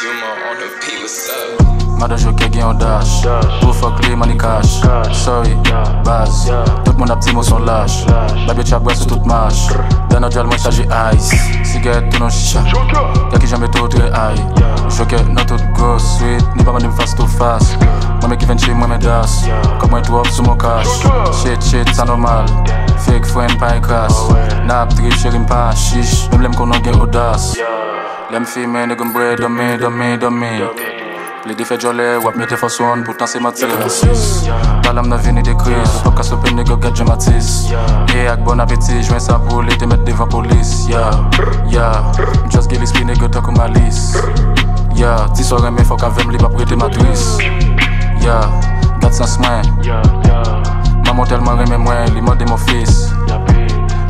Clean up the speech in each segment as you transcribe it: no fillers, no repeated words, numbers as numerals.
Zuma on the beat, what's up? Mada joker gen yon dash. Pour fuck li money cash. Sorry, base. Tout moun ap ti mou son lâche. Baby chap wè sou tout marche. Dan a djal mwen chaje ice. Cigarette tout non chicha. Y'a ki jamais tout tre high. Joker non tout gross sweet. Ni pa man dem fast too fast. Mwen me ki ven che mwen me das. Kom mwen tou up sou mon cash. Shit, sa normal. Fake friend pa e kras. Nap trip chéri mpa chiche. Mem lem konon gen audas. Lem fi men nèg m'bre domi. Les défaits jolé, wap mette force one, pourtant c'est matis. Balam n'a vini de crise, ou pas qu'à se peine nègre gadget matis. Et ak bon appétit, j'viens ça pour les te mettre devant police. Just give l'esprit nègre tant comme Alice. Ti soirée mais faut qu'avem li pas prêter ma twist. Garde sans main. Maman tellement remè moi, li mande mon fils.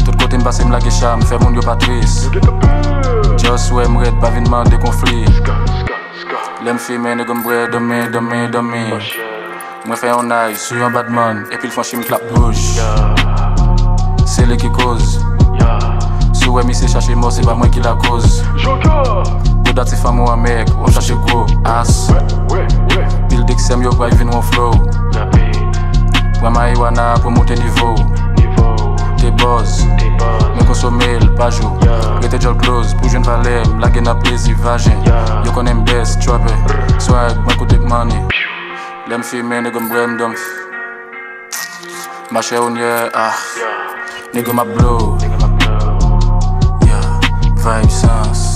Tout côté m'passe m'la gecha, m'fait moun yo pas triste. Just ouais m'red, pas vin demander conflit. Lem fi men nèg m'bre domi. Mwen fè yon eye sur yon bad man, epi l'fanchi m'clap rouge. C'est lui qui cause. Sou wè mi se chache mò, c'est pas moi qui la cause. Gouda ti fam ou an mec, ou chache gros as. Pil dik sem yo kwa vin won flow. Pwen marijuana pou monte niveau. Te buzz, me konsome l pa jou. Rete jol close, pou jwen valem, la gen a plezi vagin. Yo konen best, trope, swag, mwen koute money. Lem fi men nèg m'bre m'dom. Mache ou nye, nèg ma blow. Vibe sans.